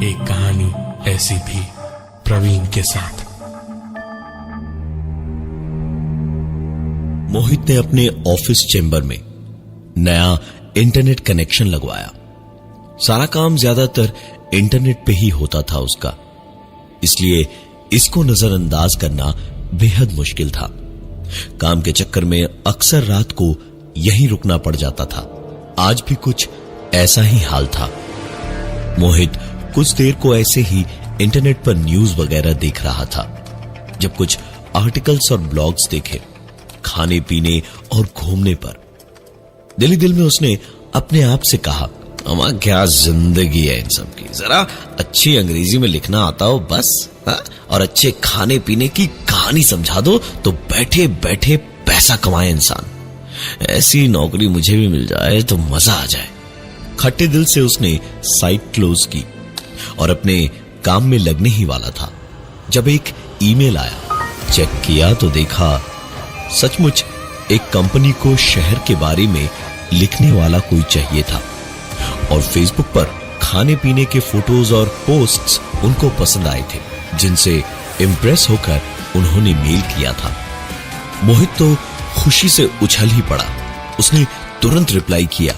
एक कहानी ऐसी भी प्रवीण के साथ। मोहित ने अपने ऑफिस चेंबर में नया इंटरनेट कनेक्शन लगवाया। सारा काम ज्यादातर इंटरनेट पे ही होता था उसका, इसलिए इसको नजरअंदाज करना बेहद मुश्किल था। काम के चक्कर में अक्सर रात को यहीं रुकना पड़ जाता था। आज भी कुछ ऐसा ही हाल था। मोहित कुछ देर को ऐसे ही इंटरनेट पर न्यूज वगैरह देख रहा था जब कुछ आर्टिकल्स और ब्लॉग्स देखे खाने पीने और घूमने पर। दिल ही दिल में उसने अपने आप से कहा, अमा क्या जिंदगी है इन सब की, जरा अच्छी अंग्रेजी में लिखना आता हो बस, और अच्छे खाने पीने की कहानी समझा दो तो बैठे बैठे पैसा कमाए इंसान। ऐसी नौकरी मुझे भी मिल जाए तो मजा आ जाए। खट्टे दिल से उसने साइट क्लोज की और अपने काम में लगने ही वाला था जब एक ईमेल आया। चेक किया तो देखा सचमुच एक कंपनी को शहर के बारे में लिखने वाला कोई चाहिए था और फेसबुक पर खाने पीने के फोटोज और पोस्ट्स उनको पसंद आए थे, जिनसे इंप्रेस होकर उन्होंने मेल किया था। मोहित तो खुशी से उछल ही पड़ा। उसने तुरंत रिप्लाई किया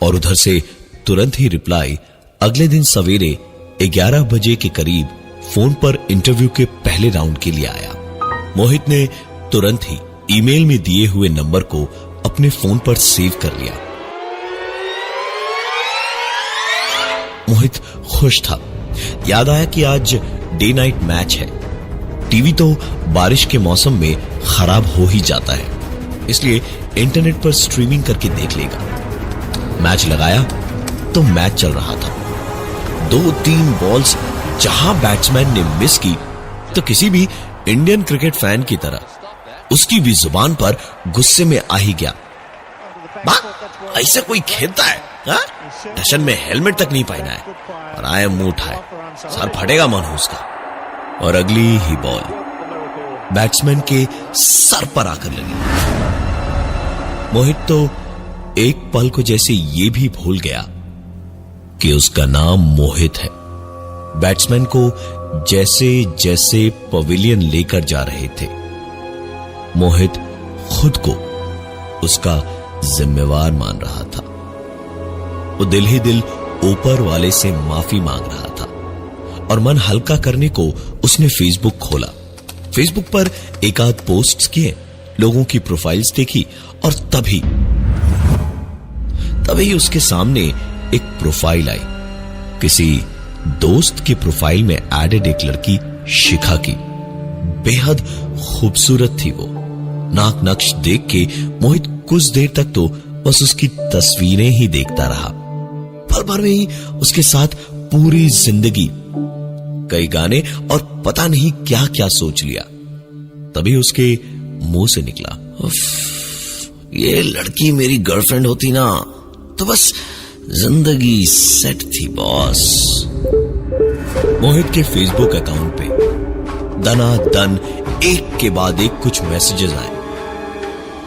और उधर से तुरंत ही रिप्लाई अगले दिन सवेरे 11 बजे के करीब फोन पर इंटरव्यू के पहले राउंड के लिए आया। मोहित ने तुरंत ही ईमेल में दिए हुए नंबर को अपने फोन पर सेव कर लिया। मोहित खुश था। याद आया कि आज डे नाइट मैच है। टीवी तो बारिश के मौसम में खराब हो ही जाता है, इसलिए इंटरनेट पर स्ट्रीमिंग करके देख लेगा। मैच लगाया तो मैच चल रहा था। 2-3 बॉल्स जहां बैट्समैन ने मिस की तो किसी भी इंडियन क्रिकेट फैन की तरह उसकी भी जुबान पर गुस्से में आ ही गया। ऐसे कोई खेलता है? टशन में हेलमेट तक नहीं पहना है और आए मुंह उठाए, सर फटेगा मनहूस का। और अगली ही बॉल बैट्समैन के सर पर आकर लगी। मोहित तो एक पल को जैसे ये भी भूल गया कि उसका नाम मोहित है। बैट्समैन को जैसे जैसे पवेलियन लेकर जा रहे थे, मोहित खुद को उसका जिम्मेवार मान रहा था। वो दिल ही दिल ऊपर वाले से माफी मांग रहा था और मन हल्का करने को उसने फेसबुक खोला। फेसबुक पर एक आध पोस्ट्स किए, लोगों की प्रोफाइल्स देखी और तभी उसके सामने एक प्रोफाइल आई। किसी दोस्त की प्रोफाइल में एडेड एक लड़की शिखा की। बेहद खूबसूरत थी वो। नाक नक्श देख के मोहित कुछ देर तक तो बस उसकी तस्वीरें ही देखता रहा। पल भर में ही उसके साथ पूरी जिंदगी, कई गाने और पता नहीं क्या क्या सोच लिया। तभी उसके मुंह से निकला, ये लड़की मेरी गर्लफ्रेंड होती ना तो बस जिंदगी सेट थी बॉस। मोहित के फेसबुक अकाउंट पे दनादन एक के बाद एक कुछ मैसेजेस आए।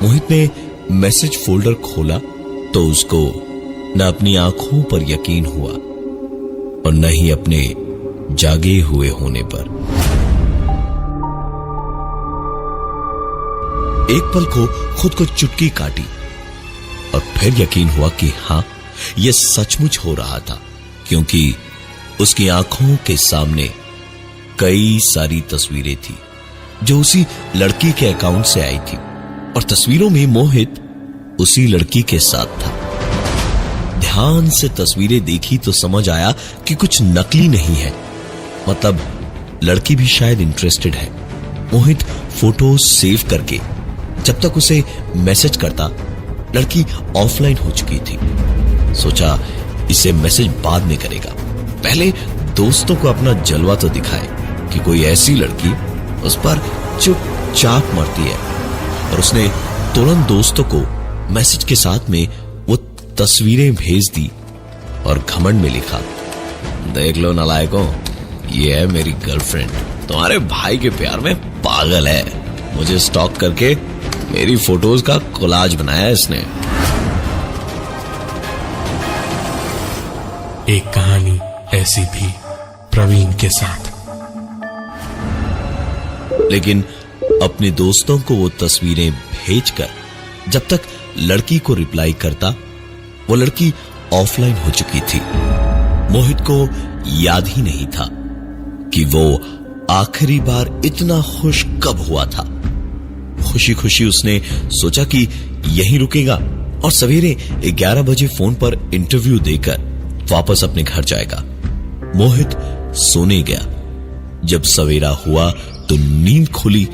मोहित ने मैसेज फोल्डर खोला तो उसको न अपनी आंखों पर यकीन हुआ और न ही अपने जागे हुए होने पर। एक पल को खुद को चुटकी काटी और फिर यकीन हुआ कि हां, यह सचमुच हो रहा था, क्योंकि उसकी आंखों के सामने कई सारी तस्वीरें थी जो उसी लड़की के अकाउंट से आई थी और तस्वीरों में मोहित उसी लड़की के साथ था। ध्यान से तस्वीरें देखी तो समझ आया कि कुछ नकली नहीं है, मतलब लड़की भी शायद इंटरेस्टेड है। मोहित फोटो सेव करके जब तक उसे मैसेज करता, लड़की ऑफलाइन हो चुकी थी। सोचा इसे मैसेज बाद में करेगा, पहले दोस्तों को अपना जलवा तो दिखाए कि कोई ऐसी लड़की उस पर चुपचाप मरती है। और उसने तुरंत दोस्तों को मैसेज के साथ में वो तस्वीरें भेज दी और घमंड में लिखा, देख लो नालायकों, ये है मेरी गर्लफ्रेंड, तुम्हारे भाई के प्यार में पागल है। मुझे स्टॉक करके मेरी फोटोज का कोलाज बनाया इसने। एक कहानी ऐसी भी प्रवीण के साथ। लेकिन अपने दोस्तों को वो तस्वीरें भेजकर जब तक लड़की को रिप्लाई करता, वो लड़की ऑफलाइन हो चुकी थी। मोहित को याद ही नहीं था कि वो आखिरी बार इतना खुश कब हुआ था। खुशी खुशी उसने सोचा कि यहीं रुकेगा और सवेरे 11 बजे फोन पर इंटरव्यू देकर वापस अपने घर जाएगा। मोहित सोने गया। जब सवेरा हुआ तो नींद खुली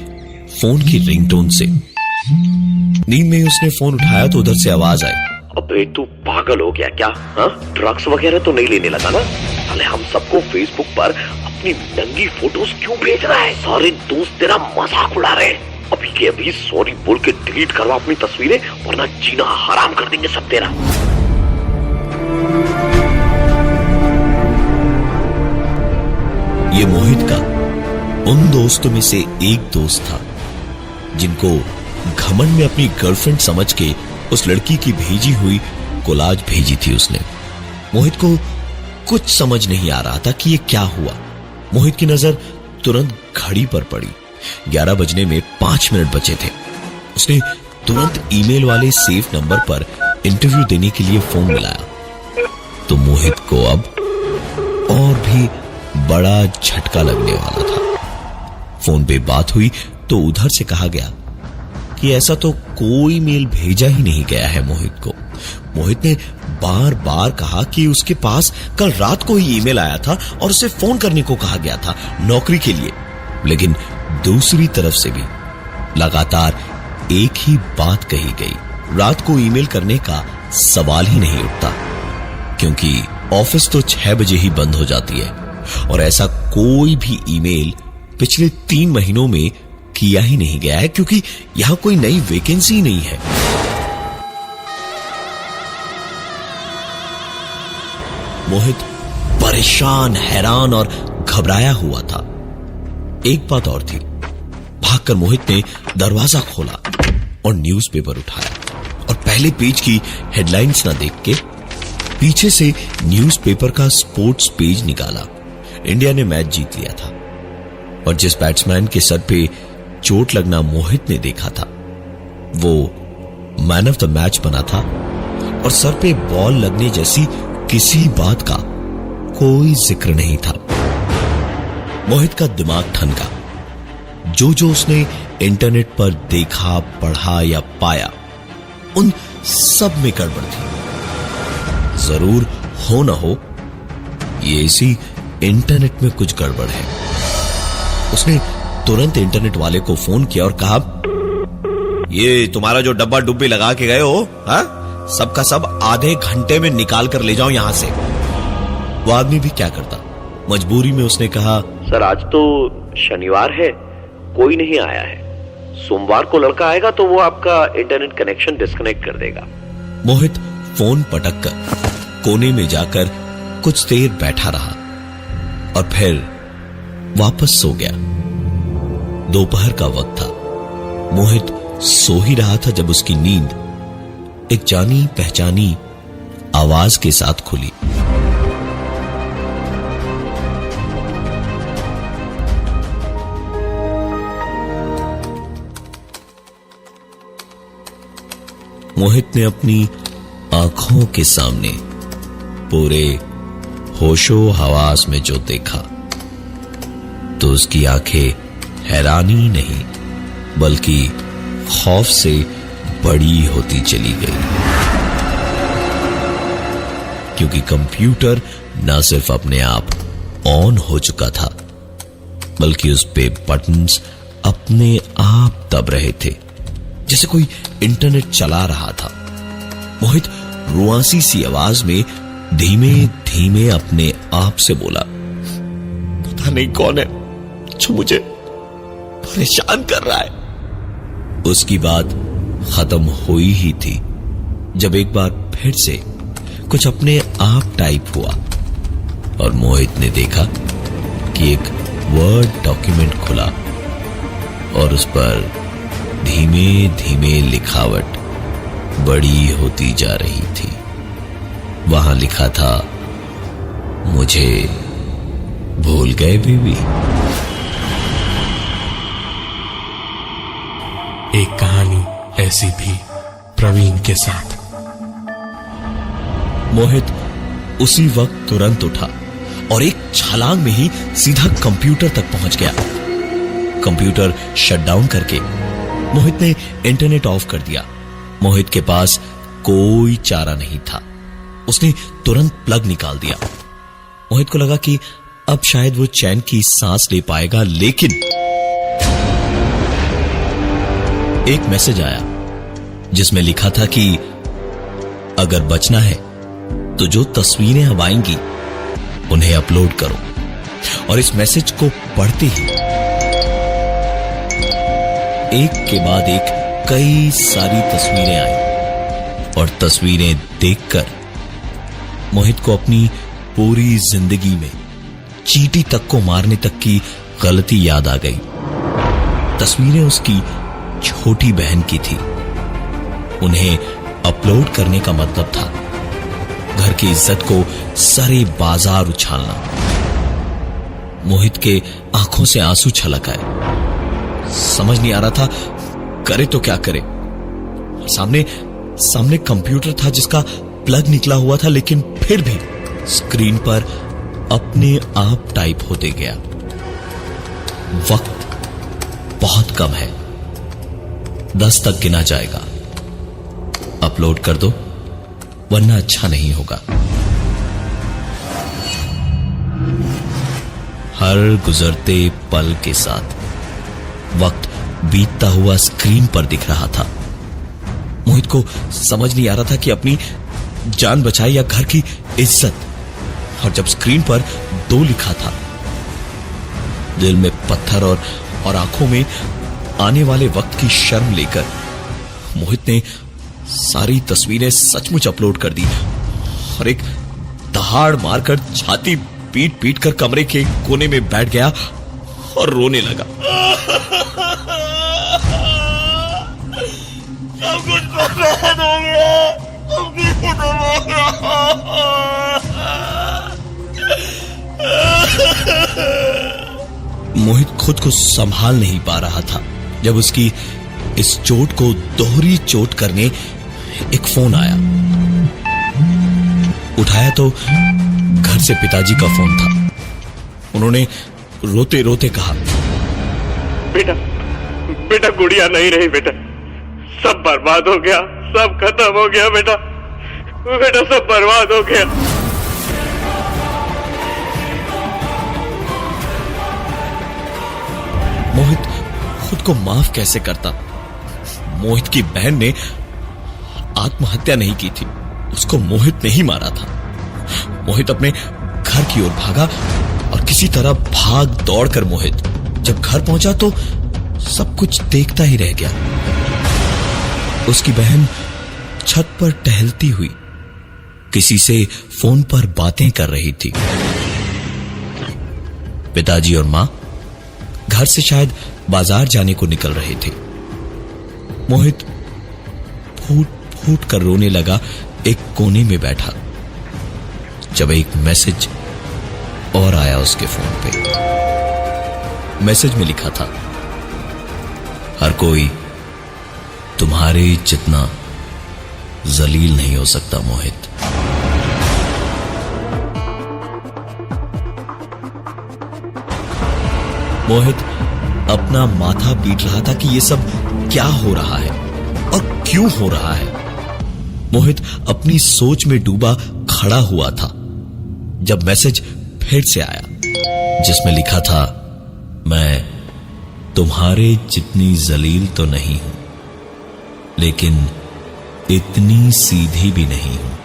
फोन की रिंगटोन से। नींद में उसने फोन उठाया तो उधर से आवाज आई, अबे तू पागल हो गया क्या? हाँ, ड्रग्स वगैरह तो नहीं लेने लगा ना? साले हम सबको फेसबुक पर अपनी नंगी फोटोज क्यों भेज रहा है? सारे दोस्त तेरा मजाक उड़ा रहे हैं। अभी के अभी सॉरी बोल के डिलीट करवा अपनी तस्वीरें, वरना जीना हराम कर देंगे सब तेरा। ये मोहित का उन दोस्तों में से एक दोस्त था जिनको घमंड में अपनी गर्लफ्रेंड समझ के उस लड़की की भेजी हुई कोलाज भेजी थी उसने। मोहित को कुछ समझ नहीं आ रहा था कि ये क्या हुआ। मोहित की नजर तुरंत घड़ी पर पड़ी। 11 बजने में 5 मिनट बचे थे। उसने तुरंत ईमेल वाले सेफ नंबर पर इंटरव्यू देने के लिए फोन मिलाया तो मोहित को अब और भी बड़ा झटका लगने वाला था। फोन पे बात हुई तो उधर से कहा गया कि ऐसा तो कोई मेल भेजा ही नहीं गया है मोहित को। मोहित ने बार बार कहा कि उसके पास कल रात को ही ईमेल आया था और उसे फोन करने को कहा गया था नौकरी के लिए। लेकिन दूसरी तरफ से भी लगातार एक ही बात कही गई, रात को ईमेल करने का सवाल ही नहीं उठता क्योंकि ऑफिस तो 6 बजे ही बंद हो जाती है और ऐसा कोई भी ईमेल पिछले 3 महीनों में किया ही नहीं गया है क्योंकि यहां कोई नई वैकेंसी नहीं है। मोहित परेशान, हैरान और घबराया हुआ था। एक बात और थी। भागकर मोहित ने दरवाजा खोला और न्यूज़पेपर उठाया और पहले पेज की हेडलाइंस ना देख के पीछे से न्यूज़पेपर का स्पोर्ट्स पेज निकाला। इंडिया ने मैच जीत लिया था और जिस बैट्समैन के सर पे चोट लगना मोहित ने देखा था वो मैन ऑफ द मैच बना था और सर पे बॉल लगने जैसी किसी बात का कोई जिक्र नहीं था। मोहित का दिमाग ठनका। जो उसने इंटरनेट पर देखा, पढ़ा या पाया उन सब में गड़बड़ थी। जरूर हो ना हो ये इसी इंटरनेट में कुछ गड़बड़ है। उसने तुरंत इंटरनेट वाले को फोन किया और कहा, ये तुम्हारा जो डब्बा डुब्बी लगा के गए हो, हाँ, सबका सब आधे घंटे में निकाल कर ले जाओ यहां से। वो आदमी भी क्या करता, मजबूरी में उसने कहा, सर आज तो शनिवार है, कोई नहीं आया है। सोमवार को लड़का आएगा तो वो आपका इंटरनेट कनेक्शन डिस्कनेक्ट कर देगा। मोहित फोन पटक कर कोने में जाकर कुछ देर बैठा रहा और फिर वापस सो गया। दोपहर का वक्त था। मोहित सो ही रहा था जब उसकी नींद एक जानी पहचानी आवाज के साथ खुली। मोहित ने अपनी आंखों के सामने पूरे होशो हवास में जो देखा तो उसकी आंखें हैरानी नहीं बल्कि खौफ से बड़ी होती चली गई क्योंकि कंप्यूटर न सिर्फ अपने आप ऑन हो चुका था बल्कि उस पे बटन्स अपने आप दब रहे थे जैसे कोई इंटरनेट चला रहा था। मोहित रुआसी सी आवाज में धीमे धीमे अपने आप से बोला, पता नहीं कौन है जो मुझे परेशान कर रहा है। उसकी बात खत्म हुई ही थी जब एक बार फिर से कुछ अपने आप टाइप हुआ और मोहित ने देखा कि एक वर्ड डॉक्यूमेंट खुला और उस पर धीमे धीमे लिखावट बड़ी होती जा रही थी। वहां लिखा था, मुझे भूल गए बेबी? एक कहानी ऐसी भी प्रवीण के साथ। मोहित उसी वक्त तुरंत उठा और एक छलांग में ही सीधा कंप्यूटर तक पहुंच गया। कंप्यूटर शट डाउन करके मोहित ने इंटरनेट ऑफ कर दिया। मोहित के पास कोई चारा नहीं था। उसने तुरंत प्लग निकाल दिया। मोहित को लगा कि अब शायद वो चैन की सांस ले पाएगा, लेकिन एक मैसेज आया जिसमें लिखा था कि अगर बचना है तो जो तस्वीरें अब आएंगी उन्हें अपलोड करो। और इस मैसेज को पढ़ते ही एक के बाद एक कई सारी तस्वीरें आई और तस्वीरें देखकर मोहित को अपनी पूरी जिंदगी में चींटी तक को मारने तक की गलती याद आ गई। तस्वीरें उसकी छोटी बहन की थी। उन्हें अपलोड करने का मतलब था घर की इज्जत को सारे बाजार उछालना। मोहित के आंखों से आंसू छलक आए। समझ नहीं आ रहा था करे तो क्या करे। सामने कंप्यूटर था जिसका प्लग निकला हुआ था, लेकिन फिर भी स्क्रीन पर अपने आप टाइप होते गया। वक्त बहुत कम है, 10 तक गिना जाएगा। अपलोड कर दो वरना अच्छा नहीं होगा। हर गुजरते पल के साथ वक्त बीतता हुआ स्क्रीन पर दिख रहा था। मोहित को समझ नहीं आ रहा था कि अपनी जान बचाए या घर की इज्जत। और जब स्क्रीन पर 2 लिखा था, दिल में पत्थर और आंखों में आने वाले वक्त की शर्म लेकर मोहित ने सारी तस्वीरें सचमुच अपलोड कर दी और एक दहाड़ मारकर छाती पीट पीट कर कमरे के कोने में बैठ गया और रोने लगा। सब कुछ बर्बाद हो गया, सब कुछ खत्म हो गया। मोहित खुद को संभाल नहीं पा रहा था जब उसकी इस चोट को दोहरी चोट करने एक फोन आया। उठाया तो घर से पिताजी का फोन था। उन्होंने रोते रोते कहा, बेटा गुड़िया नहीं रही बेटा, सब बर्बाद हो गया, सब खत्म हो गया बेटा सब बर्बाद हो गया। मोहित खुद को माफ कैसे करता। मोहित की बहन ने आत्महत्या नहीं की थी, उसको मोहित ने ही मारा था। मोहित अपने घर की ओर भागा और किसी तरह भाग दौड़ कर मोहित जब घर पहुंचा तो सब कुछ देखता ही रह गया। उसकी बहन छत पर टहलती हुई किसी से फोन पर बातें कर रही थी। पिताजी और मां घर से शायद बाजार जाने को निकल रहे थे। मोहित फूट फूट कर रोने लगा एक कोने में बैठा, जब एक मैसेज और आया उसके फोन पे। मैसेज में लिखा था, हर कोई तुम्हारे जितना जलील नहीं हो सकता मोहित। मोहित अपना माथा पीट रहा था कि यह सब क्या हो रहा है और क्यों हो रहा है। मोहित अपनी सोच में डूबा खड़ा हुआ था जब मैसेज फिर से आया जिसमें लिखा था, मैं तुम्हारे जितनी जलील तो नहीं हूं, लेकिन इतनी सीधी भी नहीं हूं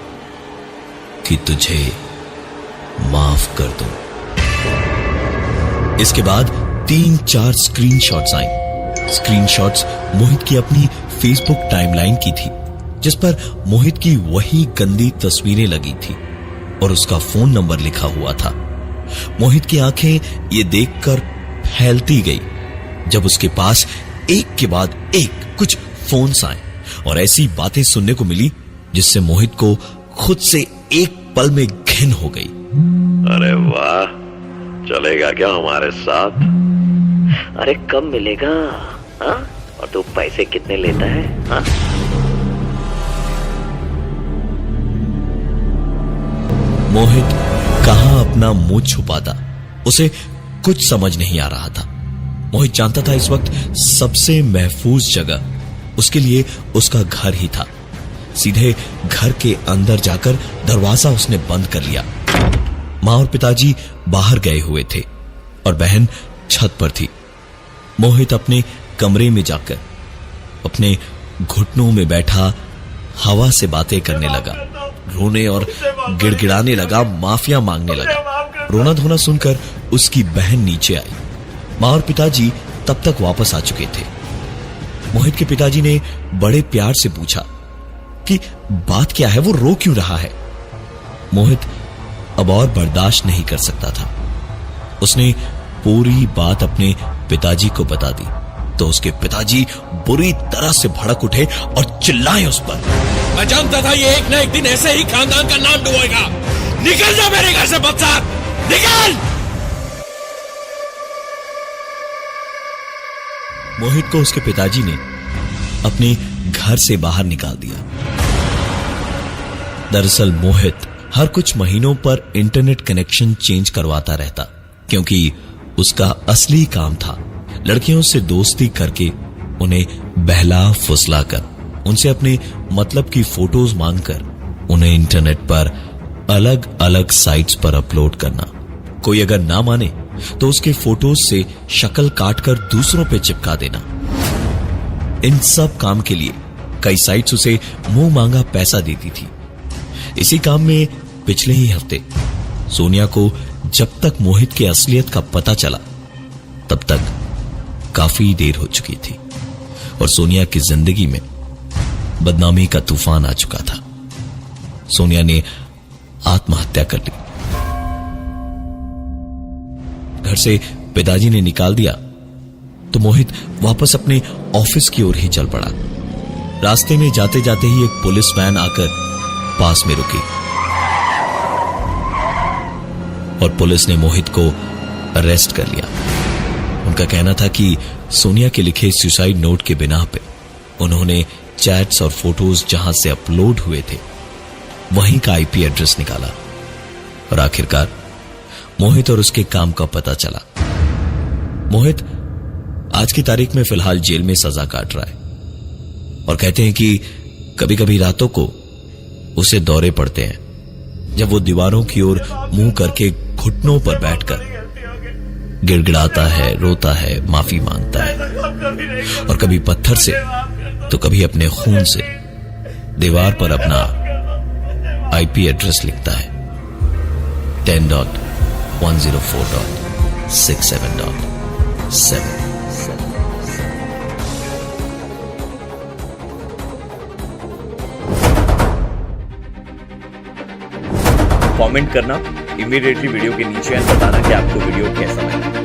कि तुझे माफ कर दूं। इसके बाद 3-4 स्क्रीनशॉट्स आई। स्क्रीनशॉट्स मोहित की अपनी फेसबुक टाइमलाइन की थी, जिस पर मोहित की वही गंदी तस्वीरें लगी थी और उसका फोन नंबर लिखा हुआ था। मोहित की आंखें ये देखकर फैलती गई जब उसके पास एक के बाद एक कुछ फोन्स आए और ऐसी बातें सुनने को मिली जिससे मोहित को खुद से एक पल में घिन हो गई। अरे वाह, चलेगा क्या हमारे साथ? अरे कब मिलेगा? हाँ? और तू पैसे कितने लेता है? हाँ? मोहित कहां अपना मुंह छुपाता, उसे कुछ समझ नहीं आ रहा था। मोहित जानता था इस वक्त सबसे महफूज जगह उसके लिए उसका घर ही था। सीधे घर के अंदर जाकर दरवाजा उसने बंद कर लिया। मां और पिताजी बाहर गए हुए थे और बहन छत पर थी। मोहित अपने कमरे में जाकर अपने घुटनों में बैठा हवा से बातें करने लगा, रोने और गिड़गिड़ाने लगा, माफिया मांगने लगा। रोना धोना सुनकर उसकी बहन नीचे आई। मां और पिताजी तब तक वापस आ चुके थे। मोहित के पिताजी ने बड़े प्यार से पूछा कि बात क्या है, वो रो क्यों रहा है। मोहित अब और बर्दाश्त नहीं कर सकता था। उसने पूरी बात अपने पिताजी को बता दी तो उसके पिताजी बुरी तरह से भड़क उठे और चिल्लाए उस पर। मैं जानता था ये एक ना एक दिन ऐसे ही खानदान का नाम डुबोएगा। निकल जा मेरे घर से बदसात, निकल! मोहित को उसके पिताजी ने अपने घर से बाहर निकाल दिया। दरअसल मोहित हर कुछ महीनों पर इंटरनेट कनेक्शन चेंज करवाता रहता, क्योंकि उसका असली काम था लड़कियों से दोस्ती करके उन्हें बहला फुसला कर उनसे अपने मतलब की फोटोज मांगकर उन्हें इंटरनेट पर अलग अलग साइट्स पर अपलोड करना। कोई अगर ना माने तो उसके फोटोज से शक्ल काटकर दूसरों पे चिपका देना। इन सब काम के लिए कई साइट्स उसे मुंह मांगा पैसा देती थी। इसी काम में पिछले ही हफ्ते सोनिया को जब तक मोहित के असलियत का पता चला तब तक काफी देर हो चुकी थी और सोनिया की जिंदगी में बदनामी का तूफान आ चुका था। सोनिया ने आत्महत्या कर ली। घर से पिताजी ने निकाल दिया तो मोहित वापस अपने ऑफिस की ओर ही चल पड़ा। रास्ते में जाते जाते ही एक पुलिस वैन आकर पास में रुकी और पुलिस ने मोहित को अरेस्ट कर लिया। उनका कहना था कि सोनिया के लिखे सुसाइड नोट के बिना पे उन्होंने चैट्स और फोटोज जहां से अपलोड हुए थे वहीं का आईपी एड्रेस निकाला और आखिरकार मोहित और उसके काम का पता चला। मोहित आज की तारीख में फिलहाल जेल में सजा काट रहा है और कहते हैं कि कभी कभी रातों को उसे दौरे पड़ते हैं जब वो दीवारों की ओर मुंह करके घुटनों पर बैठकर गिड़गिड़ाता है, रोता है, माफी मांगता है और कभी पत्थर से तो कभी अपने खून से दीवार पर अपना आईपी एड्रेस लिखता है 10.104.67.7। कमेंट करना इमीडिएटली वीडियो के नीचे एंड बताना कि आपको वीडियो कैसा लगा।